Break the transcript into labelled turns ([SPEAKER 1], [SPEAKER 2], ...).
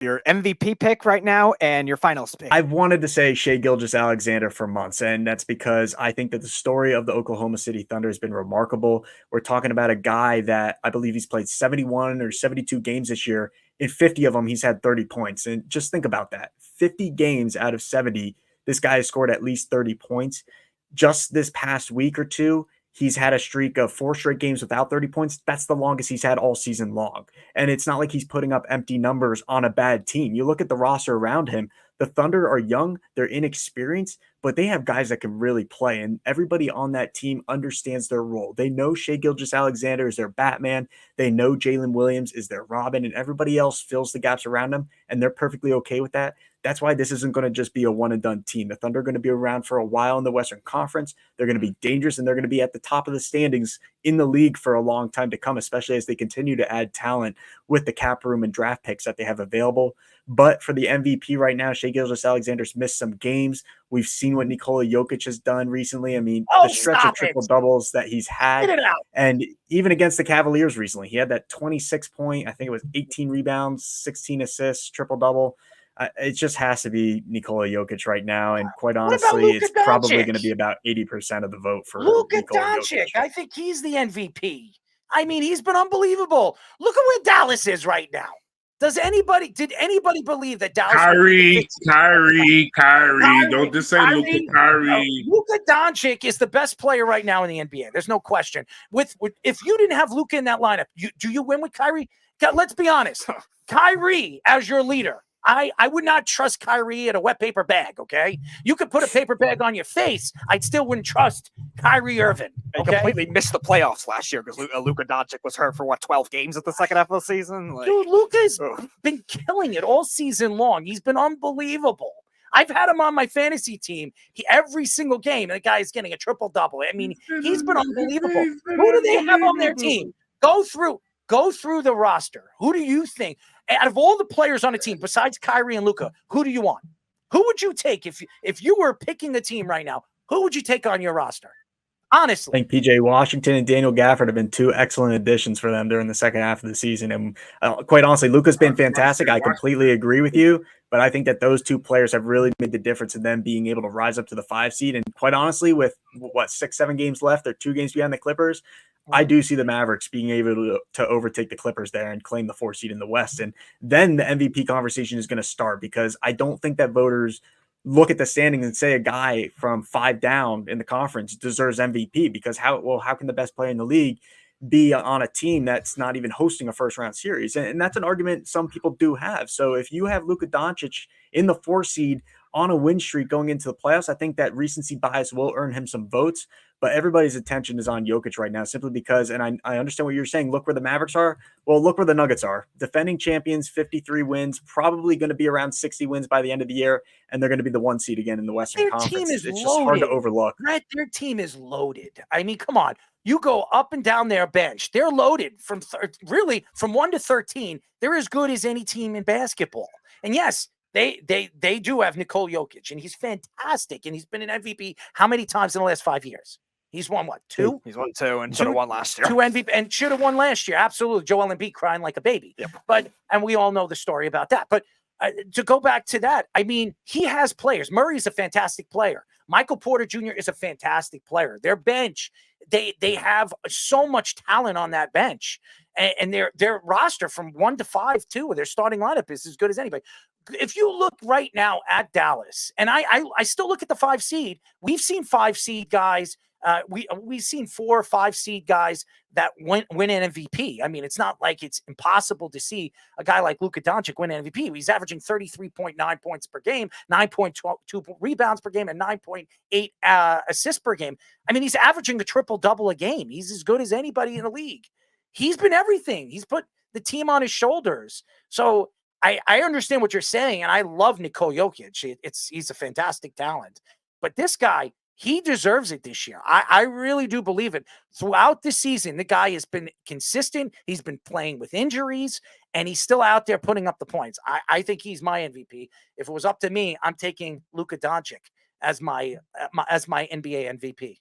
[SPEAKER 1] your MVP pick right now and your finals pick.
[SPEAKER 2] I've wanted to say Shai Gilgeous-Alexander for months, and that's because I think that the story of the Oklahoma City Thunder has been remarkable. We're talking about a guy that I believe he's played 71 or 72 games this year. In 50 of them, he's had 30 points. And just think about that. 50 games out of 70, this guy has scored at least 30 points. Just this past week or two, he's had a streak of 4 straight games without 30 points. That's the longest he's had all season long. And it's not like he's putting up empty numbers on a bad team. You look at the roster around him, the Thunder are young, they're inexperienced, but they have guys that can really play. And everybody on that team understands their role. They know Shai Gilgeous-Alexander is their Batman. They know Jalen Williams is their Robin, and everybody else fills the gaps around them, and they're perfectly okay with that. That's why this isn't going to just be a one-and-done team. The Thunder are going to be around for a while in the Western Conference. They're going to be dangerous, and they're going to be at the top of the standings in the league for a long time to come, especially as they continue to add talent with the cap room and draft picks that they have available. But for the MVP right now, Shai Gilgeous-Alexander's missed some games. We've seen what Nikola Jokic has done recently. I mean, the stretch of triple-doubles that he's had. And even against the Cavaliers recently, he had that 26-point, I think it was 18 rebounds, 16 assists, triple-double. It just has to be Nikola Jokic right now. And quite honestly, it's probably going to be about 80% of the vote for
[SPEAKER 3] Luka Doncic. I think he's the MVP. I mean, he's been unbelievable. Look at where Dallas is right now. Did anybody believe that Dallas?
[SPEAKER 4] Kyrie. Don't just say Luka. Kyrie.
[SPEAKER 3] Luka Doncic is the best player right now in the NBA. There's no question. With if you didn't have Luka in that lineup, do you win with Kyrie? Let's be honest. Kyrie as your leader. I would not trust Kyrie at a wet paper bag, okay? You could put a paper bag on your face. I still wouldn't trust Kyrie Irving.
[SPEAKER 1] They completely missed the playoffs last year because Luka Doncic was hurt for, 12 games at the second half of the season?
[SPEAKER 3] Dude, Luka's been killing it all season long. He's been unbelievable. I've had him on my fantasy team. Every single game, the guy is getting a triple-double. I mean, he's been unbelievable. Who do they have on their team? Go through the roster. Who do you think? Out of all the players on the team, besides Kyrie and Luka, who do you want? Who would you take if you were picking the team right now? Who would you take on your roster? Honestly.
[SPEAKER 2] I think PJ Washington and Daniel Gafford have been 2 excellent additions for them during the second half of the season. And quite honestly, Luka's been fantastic. I completely agree with you. But I think that those 2 players have really made the difference in them being able to rise up to the 5 seed. And quite honestly, with 6-7 games left, they're 2 games behind the Clippers. I do see the Mavericks being able to overtake the Clippers there and claim the 4 seed in the West. And then the MVP conversation is going to start, because I don't think that voters look at the standings and say a guy from 5 down in the conference deserves MVP, because how can the best player in the league be on a team that's not even hosting a first round series? And that's an argument some people do have. So if you have Luka Doncic in the 4 seed on a win streak going into the playoffs, I think that recency bias will earn him some votes. But everybody's attention is on Jokic right now, simply because, and I understand what you're saying, look where the Mavericks are. Well, look where the Nuggets are. Defending champions, 53 wins, probably going to be around 60 wins by the end of the year, and they're going to be the 1 seed again in the Western Conference.
[SPEAKER 3] Team is
[SPEAKER 2] it's
[SPEAKER 3] loaded.
[SPEAKER 2] Just hard to overlook.
[SPEAKER 3] Brett, their team is loaded. I mean, come on. You go up and down their bench. They're loaded from 1 to 13. They're as good as any team in basketball. And yes, they do have Nikola Jokic, and he's fantastic, and he's been an MVP how many times in the last 5 years? He's won what, 2?
[SPEAKER 1] He's won 2 and should have won last year.
[SPEAKER 3] 2 MVP and should have won last year. Absolutely. Joel Embiid crying like a baby.
[SPEAKER 1] Yep.
[SPEAKER 3] And we all know the story about that. But to go back to that, I mean, he has players. Murray's a fantastic player. Michael Porter Jr. is a fantastic player. Their bench, they have so much talent on that bench. And their roster from 1 to 5, too, their starting lineup is as good as anybody. If you look right now at Dallas, and I still look at the 5 seed, we've seen 5 seed guys. We've seen 4 or 5 seed guys that win an MVP. I mean, it's not like it's impossible to see a guy like Luka Doncic win an MVP. He's averaging 33.9 points per game, 9.2 rebounds per game, and 9.8 assists per game. I mean, he's averaging a triple-double a game. He's as good as anybody in the league. He's been everything. He's put the team on his shoulders. So I understand what you're saying, and I love Nikola Jokic. He's a fantastic talent. But this guy, he deserves it this year. I really do believe it. Throughout the season, the guy has been consistent. He's been playing with injuries, and he's still out there putting up the points. I think he's my MVP. If it was up to me, I'm taking Luka Doncic as my NBA MVP.